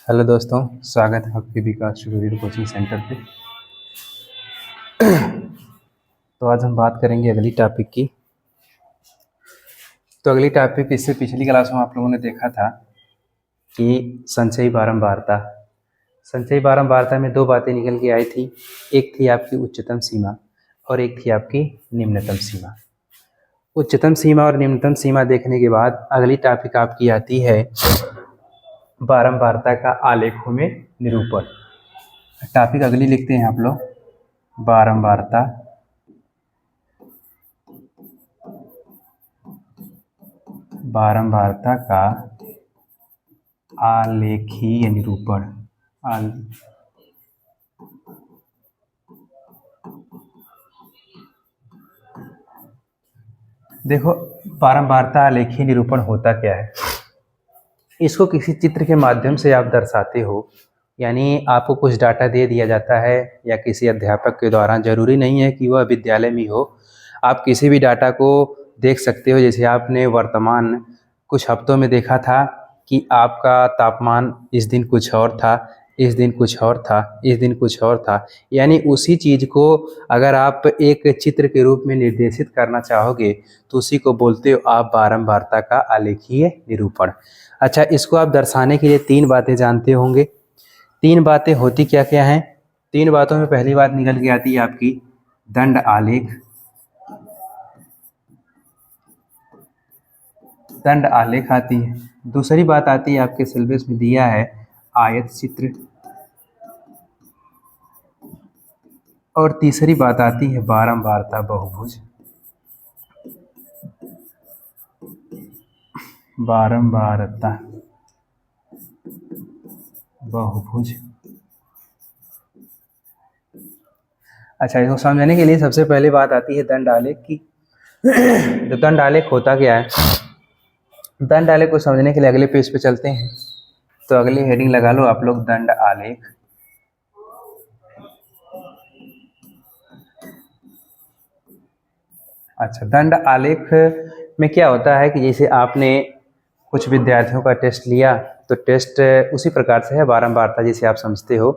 Hello दोस्तों, स्वागत है आपके विकास ट्यूटोरियल कोचिंग सेंटर पे। तो आज हम बात करेंगे अगली टॉपिक की। तो अगली टॉपिक इससे पिछली क्लास में आप लोगों ने देखा था कि संचयी बारंबारता। संचयी बारंबारता में दो बातें निकल के आई थी। एक थी आपकी उच्चतम सीमा और एक थी आपकी निम्नतम सीमा। उच्चतम सीमा और निम्नतम सीमा देखने के बाद अगली टॉपिक आपकी आती है बारंबारता का आलेखों में निरूपण। टॉपिक अगली लिखते हैं आप लोग, बारंबारता बारंबारता का आलेखीय निरूपण। देखो, बारंबारता आलेखीय निरूपण होता क्या है। इसको किसी चित्र के माध्यम से आप दर्शाते हो, यानी आपको कुछ डाटा दे दिया जाता है या किसी अध्यापक के द्वारा, जरूरी नहीं है कि वह विद्यालय में हो, आप किसी भी डाटा को देख सकते हो। जैसे आपने वर्तमान कुछ हफ्तों में देखा था कि आपका तापमान इस दिन कुछ और था, इस दिन कुछ और था, इस दिन कुछ और था। यानी उसी चीज़ को अगर आप एक चित्र के रूप में निर्देशित करना चाहोगे तो उसी को बोलते हो आप बारंबारता का आलेखीय निरूपण। अच्छा, इसको आप दर्शाने के लिए तीन बातें जानते होंगे। तीन बातें होती क्या क्या हैं? तीन बातों में पहली बात निकल के आती है आपकी दंड आलेख। दंड आलेख आती है। दूसरी बात आती है, आपके सिलेबस में दिया है, आयत चित्र। और तीसरी बात आती है बारंबारता बहुभुज। बारंबारता बहुभुज। अच्छा, इसको समझने के लिए सबसे पहले बात आती है दंड आलेख की। तो दंड आलेख होता क्या है? दंड आलेख को समझने के लिए अगले पेज पे चलते हैं। तो अगली हेडिंग लगा लो आप लोग, दंड आलेख। अच्छा, दंड आलेख में क्या होता है कि जैसे आपने कुछ विद्यार्थियों का टेस्ट लिया तो टेस्ट उसी प्रकार से है बारंबारता, जैसे आप समझते हो।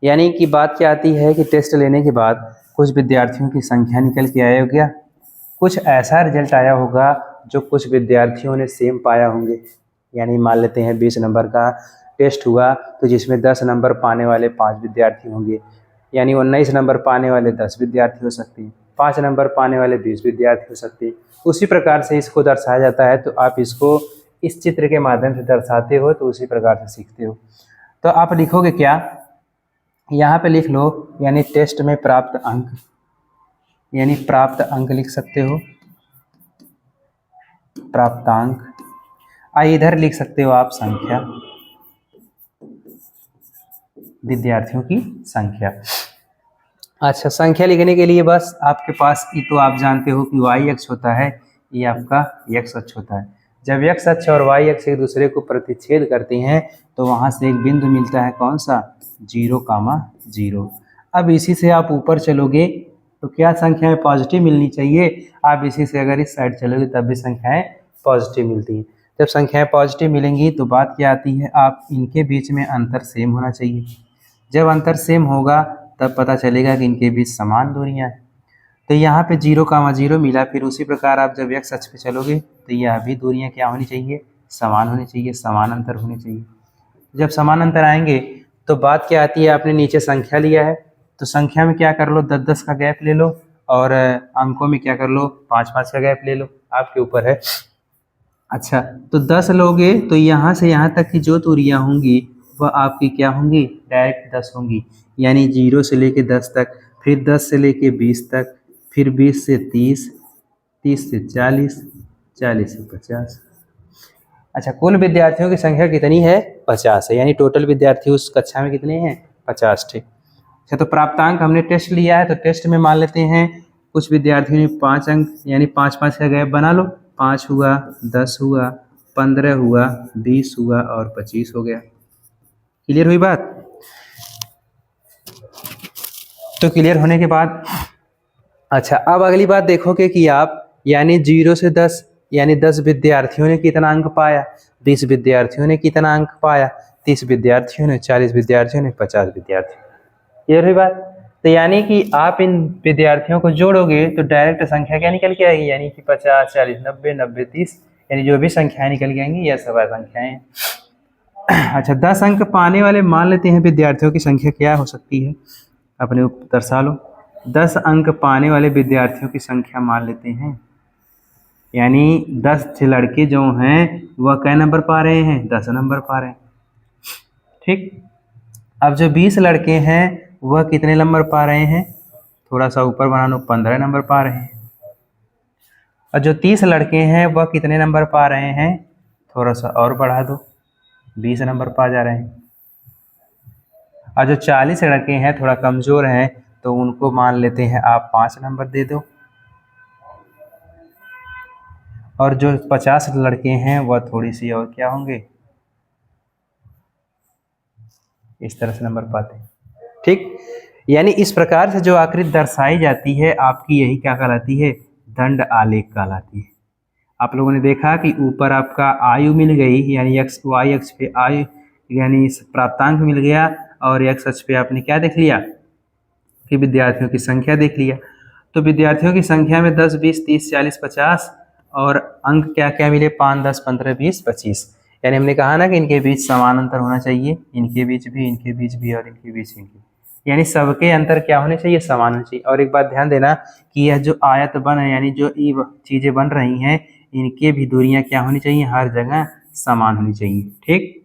यानी कि बात क्या आती है कि टेस्ट लेने के बाद कुछ विद्यार्थियों की संख्या निकल के आया होगा, कुछ ऐसा रिजल्ट आया होगा जो कुछ विद्यार्थियों ने सेम पाया होंगे। यानी मान लेते हैं 20 नंबर का टेस्ट हुआ तो जिसमें 10 नंबर पाने वाले 5 विद्यार्थी होंगे, यानी 19 नंबर पाने वाले 10 विद्यार्थी हो सकते हैं, 5 नंबर पाने वाले 20 विद्यार्थी हो सकते हैं। उसी प्रकार से इसको दर्शाया जाता है। तो आप इसको इस चित्र के माध्यम से दर्शाते हो तो उसी प्रकार से सीखते हो। तो आप लिखोगे क्या, यहाँ पे लिख लो, यानी टेस्ट में प्राप्त अंक, यानी प्राप्त अंक लिख सकते हो, प्राप्तांक। इधर लिख सकते हो आप संख्या, विद्यार्थियों की संख्या। अच्छा, संख्या लिखने के लिए बस आपके पास ये तो आप जानते हो कि y अक्ष होता है, ये आपका x अक्ष होता है। जब x अक्ष और y अक्ष एक दूसरे को प्रतिच्छेद करते हैं तो वहां से एक बिंदु मिलता है, कौन सा? 0,0। अब इसी से आप ऊपर चलोगे तो क्या संख्याएं पॉजिटिव मिलनी चाहिए। आप इसी से अगर इस साइड चलोगे तब भी संख्याएं पॉजिटिव मिलती हैं। जब संख्याएं पॉजिटिव मिलेंगी तो बात क्या आती है, आप इनके बीच में अंतर सेम होना चाहिए। जब अंतर सेम होगा तब पता चलेगा कि इनके बीच समान दूरियां हैं। तो यहाँ पे 0,0 मिला। फिर उसी प्रकार आप जब x अक्ष पे चलोगे तो यह भी दूरियां क्या होनी चाहिए? समान होनी चाहिए, समान अंतर होने चाहिए। जब समान अंतर आएंगे तो बात क्या आती है, आपने नीचे संख्या लिया है तो संख्या में क्या कर लो, 10-10 का गैप ले लो, और अंकों में क्या कर लो, 5-5 का गैप ले लो, आपके ऊपर है। अच्छा, तो 10 लोगे तो यहाँ से यहाँ तक की जो दूरियां होंगी वह आपकी क्या होंगी, डायरेक्ट 10 होंगी। यानी 0 से लेके 10 तक, फिर 10 से लेके 20 तक, फिर 20 से 30, 30 से 40, 40 से 50। अच्छा, कुल विद्यार्थियों की संख्या कितनी है? 50 है। यानी टोटल विद्यार्थी उस कक्षा में कितने हैं? 50 थे। अच्छा, तो प्राप्तांक हमने टेस्ट लिया है तो टेस्ट में मान लेते हैं कुछ विद्यार्थियों ने 5 अंक, यानी 5-5 का गैप बना लो। 5 हुआ, 10 हुआ, 15 हुआ, 20 हुआ और 25 हो गया। क्लियर हुई बात? तो क्लियर होने के बाद अच्छा, अब अगली बात देखोगे कि आप, यानी 0 से 10, यानी 10 विद्यार्थियों ने कितना अंक पाया, 20 विद्यार्थियों ने कितना अंक पाया, 30 विद्यार्थियों ने, 40 विद्यार्थियों ने, 50 विद्यार्थी। क्लियर हुई बात। तो यानी कि आप इन विद्यार्थियों को जोड़ोगे तो डायरेक्ट संख्या क्या निकल के आएगी, यानी कि 50, 40, 90, 90, 30, यानी जो भी संख्याएं निकल के आएंगी यह सब संख्याएं हैं। अच्छा, 10 अंक पाने वाले मान लेते हैं विद्यार्थियों की संख्या क्या हो सकती है, अपने दर्शा लो। 10 अंक पाने वाले विद्यार्थियों की संख्या मान लेते हैं, यानी 10 लड़के जो हैं वह कै नंबर पा रहे हैं, 10 नंबर पा रहे हैं। ठीक, अब जो 20 लड़के हैं वह कितने नंबर पा रहे हैं, थोड़ा सा ऊपर बना लो, 15 नंबर पा रहे हैं। और जो 30 लड़के हैं वह कितने नंबर पा रहे हैं, थोड़ा सा और बढ़ा दो, 20 नंबर पा जा रहे हैं। और जो 40 लड़के हैं थोड़ा कमज़ोर हैं तो उनको मान लेते हैं आप 5 नंबर दे दो। और जो 50 लड़के हैं वह थोड़ी सी और क्या होंगे, इस तरह से नंबर पाते हैं। ठीक, यानी इस प्रकार से जो आकृति दर्शाई जाती है आपकी, यही क्या कहलाती है, दंड आलेख कहलाती है। आप लोगों ने देखा कि ऊपर आपका आयु मिल गई, यानी एक्स वाई अक्ष पे आयु यानी प्राप्तांक मिल गया, और एक्स अक्ष पे आपने क्या देख लिया कि विद्यार्थियों की संख्या देख लिया। तो विद्यार्थियों की संख्या में 10, 20, 30, 40, 50 और अंक क्या क्या मिले, 5, 10, 15, 20, 25। यानी हमने कहा ना कि इनके बीच समान अंतर होना चाहिए, इनके बीच भी, इनके बीच भी और इनके बीच इनके, यानी सबके अंतर क्या होने चाहिए, समान होने चाहिए। और एक बात ध्यान देना कि यह जो आयत बन है, यानी जो ये चीज़ें बन रही हैं, इनके भी दूरियां क्या होनी चाहिए, हर जगह समान होनी चाहिए। ठीक,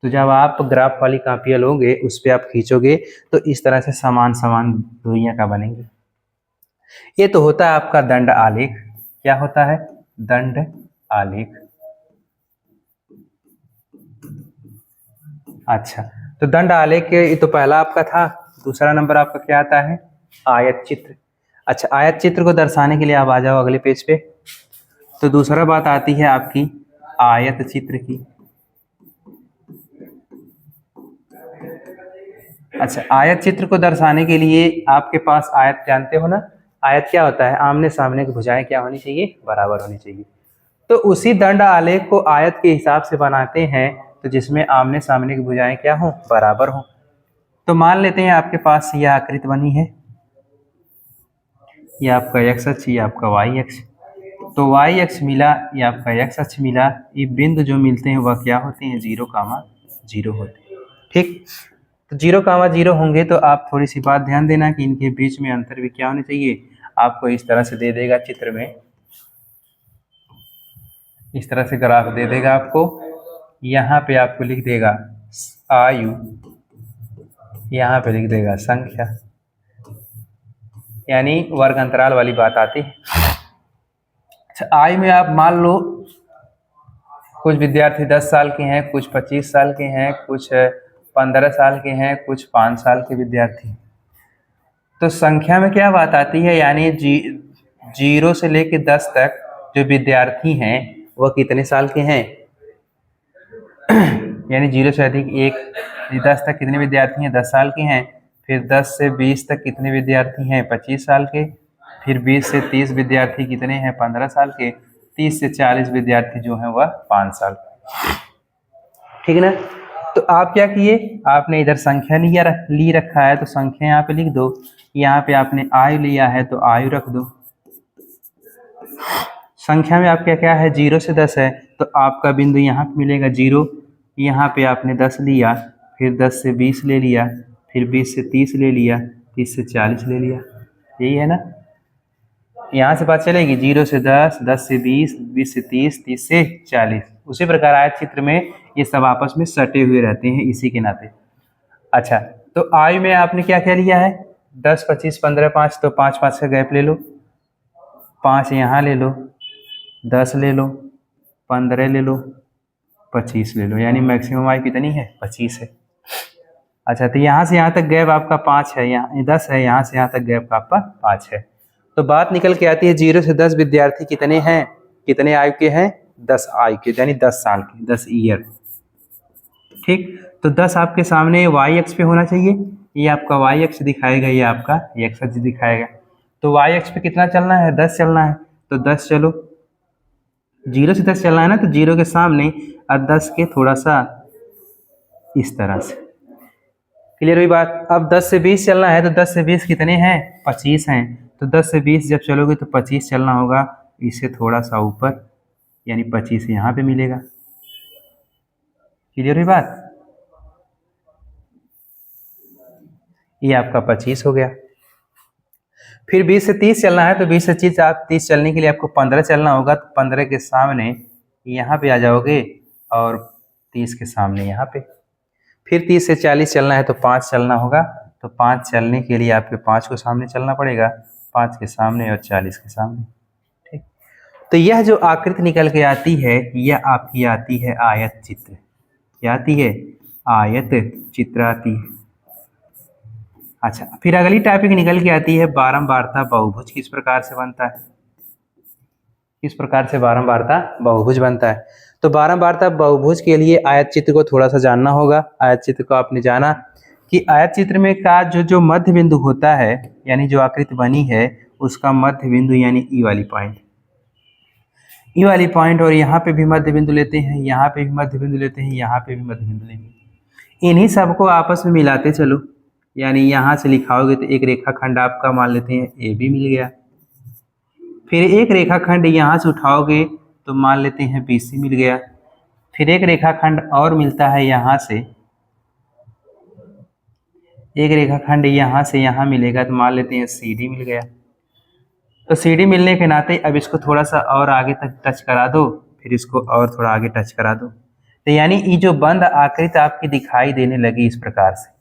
तो जब आप ग्राफ वाली कापियाँ लोगे उस पर आप खींचोगे तो इस तरह से समान समान दूरियां का बनेंगे। ये तो होता है आपका दंड आलेख। क्या होता है, दंड आलेख। अच्छा, तो दंड आलेख ये तो पहला आपका था। दूसरा नंबर आपका क्या आता है, आयत चित्र। अच्छा, आयत चित्र को दर्शाने के लिए आप आ जाओ अगले पेज पे। तो दूसरा बात आती है आपकी आयत चित्र की। अच्छा, आयत चित्र को दर्शाने के लिए आपके पास आयत जानते हो ना, आयत क्या होता है, आमने सामने की भुजाएं क्या होनी चाहिए, बराबर होनी चाहिए। तो उसी दंड आलेख को आयत के हिसाब से बनाते हैं, तो जिसमें आमने सामने की भुजाएं क्या हो, बराबर हो। तो मान लेते हैं आपके पास यह आकृति बनी है, यह आपका एक्स अक्ष, यह आपका वाई अक्ष। तो वाई अक्ष मिला, यह आपका एक्स अक्ष मिला। ये बिंदु जो मिलते हैं वह क्या होते हैं, 0,0 होते हैं। ठीक, तो 0,0 होंगे तो आप थोड़ी सी बात ध्यान देना कि इनके बीच में अंतर भी क्या होने चाहिए, आपको इस तरह से दे देगा चित्र में, इस तरह से ग्राफ दे देगा आपको। यहाँ पे आपको लिख देगा आयु, यहाँ पे लिख देगा संख्या, यानी वर्ग अंतराल वाली बात आती है। अच्छा, आयु में आप मान लो कुछ विद्यार्थी 10 साल के हैं, कुछ 25 साल के हैं, कुछ 15 साल के हैं, कुछ 5 साल के विद्यार्थी। तो संख्या में क्या बात आती है, यानी 0 से लेकर 10 तक जो विद्यार्थी हैं वह कितने साल के हैं, यानी 0 से अधिक 1, 10 तक कितने विद्यार्थी हैं, 10 साल के हैं। फिर 10 से 20 तक कितने विद्यार्थी हैं, 25 साल के। फिर 20 से 30 विद्यार्थी कितने हैं, 15 साल के। 30 से 40 विद्यार्थी जो हैं वह 5 साल। ठीक है ना। तो आप क्या किए, आपने इधर संख्या ली रखा है तो संख्या यहाँ पे लिख दो। यहाँ पे आपने आयु लिया है तो आयु रख दो। संख्या में आपका क्या है, 0 से 10 है तो आपका बिंदु यहाँ पे मिलेगा 0। यहाँ पे आपने 10 लिया, फिर 10 से 20 ले लिया, फिर 20 से 30 ले लिया, 30 से 40 ले लिया। यही है ना, यहाँ से बात चलेगी 0 से 10, 10 से 20, 20 से 30, 30 से 40। उसी प्रकार आयत चित्र में ये सब आपस में सटे हुए रहते हैं इसी के नाते। अच्छा, तो आयु में आपने क्या क्या लिया है, 10, 25, 15, 5, तो 5 5 का गैप ले लो, 5 यहाँ ले लो, 10 ले लो, 15 ले लो, 25 ले लो, यानी मैक्सिमम आयु कितनी है, 25 है। अच्छा, तो यहाँ से यहाँ तक गैप आपका 5 है, यहाँ 10 है, यहाँ से यहाँ तक गैप आपका 5 है। तो बात निकल के आती है 0 से 10 विद्यार्थी कितने हैं, कितने आयु के हैं, 10 आयु के, यानी 10 साल के, 10 ईयर। ठीक, तो 10 आपके सामने वाई अक्ष पे होना चाहिए, ये आपका वाई अक्ष दिखाएगा, ये आपका एक्स अक्ष दिखाएगा। तो वाई अक्ष पे कितना चलना है, 10 चलना है, तो 10 चलो, 0 से 10 चलना है ना, तो 0 के सामने और 10 के थोड़ा सा इस तरह से। क्लियर हुई बात। अब 10 से 20 चलना है तो 10 से 20 कितने हैं? 25 हैं। तो 10 से 20 जब चलोगे तो 25 चलना होगा, इससे थोड़ा सा ऊपर, यानी 25 यहाँ पे मिलेगा। क्लियर हुई बात। ये आपका 25 हो गया। फिर 20 से 30 चलना है तो 20 से 30 चलने के लिए आपको 15 चलना होगा, तो 15 के सामने यहाँ पे आ जाओगे और 30 के सामने यहाँ पे। फिर 30 से 40 चलना है तो 5 चलना होगा, तो 5 चलने के लिए आपके 5 को सामने चलना पड़ेगा, 5 के सामने और 40 के सामने। ठीक, तो यह जो आकृति निकल के आती है यह आपकी आती है आयत चित्र। क्या आती है? आयत चित्र आती है। अच्छा, फिर अगली टॉपिक निकल के आती है बारंबारता बहुभुज किस प्रकार से बनता है। किस प्रकार से बारंबारता बहुभुज बनता है? तो बारंबारता बहुभुज के लिए आयत चित्र को थोड़ा सा जानना होगा। आयत चित्र को आपने जाना कि आयत चित्र में का जो मध्य बिंदु होता है, यानी जो आकृति बनी है उसका मध्य बिंदु यानी ई वाली पॉइंट, ई वाली पॉइंट, और यहाँ पे भी मध्य बिंदु लेते हैं, यहाँ पे भी मध्य बिंदु लेते हैं, यहाँ पे भी मध्य बिंदु लेंगे। इन्हीं सबको आपस में मिलाते चलो, यानी यहाँ से लिखाओगे तो एक रेखाखंड आपका मान लेते हैं ए बी मिल गया। फिर एक रेखाखंड यहाँ से उठाओगे तो मान लेते हैं बी सी मिल गया। फिर एक रेखाखंड और मिलता है यहाँ से, एक रेखाखंड यहाँ से यहाँ मिलेगा तो मान लेते हैं सी डी मिल गया। तो सी डी मिलने के नाते अब इसको थोड़ा सा और आगे तक टच करा दो, फिर इसको और थोड़ा आगे टच करा दो, तो यानी ये जो बंद आकृति आपकी दिखाई देने लगी इस प्रकार से,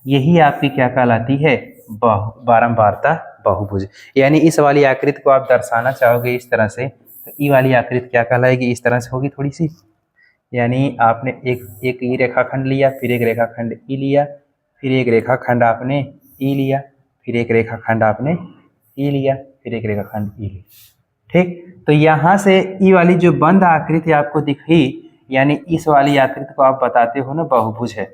यही आपकी क्या कहलाती है? बारंबारता बहुभुज। यानी इस वाली आकृति को आप दर्शाना चाहोगे इस तरह से, तो ई वाली आकृति क्या कहलाएगी? इस तरह से होगी थोड़ी सी। यानी आपने एक ई रेखाखंड लिया, फिर एक रेखाखंड ई लिया, फिर एक रेखाखंड आपने ई लिया, फिर एक रेखाखंड आपने ई लिया, फिर एक रेखाखंड ई लिया। ठीक, तो यहाँ से ई वाली जो बंद आकृति आपको दिखी, यानी इस वाली आकृति को आप बताते हो ना बहुभुज है।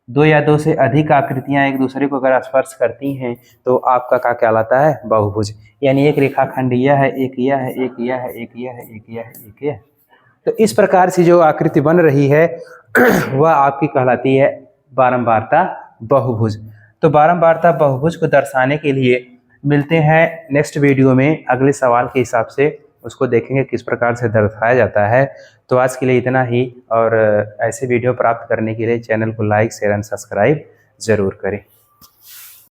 दो या दो से अधिक आकृतियां एक दूसरे को अगर स्पर्श करती हैं तो आपका क्या कहलाता है? बहुभुज। यानी एक रेखाखंड यह है, एक यह है, एक यह है, एक यह है, एक यह है, एक यह है। तो इस प्रकार से जो आकृति बन रही है वह आपकी कहलाती है बारंबारता बहुभुज। तो बारंबारता बहुभुज को दर्शाने के लिए मिलते हैं नेक्स्ट वीडियो में, अगले सवाल के हिसाब से उसको देखेंगे किस प्रकार से दर्शाया जाता है। तो आज के लिए इतना ही, और ऐसे वीडियो प्राप्त करने के लिए चैनल को लाइक, शेयर एंड सब्सक्राइब जरूर करें।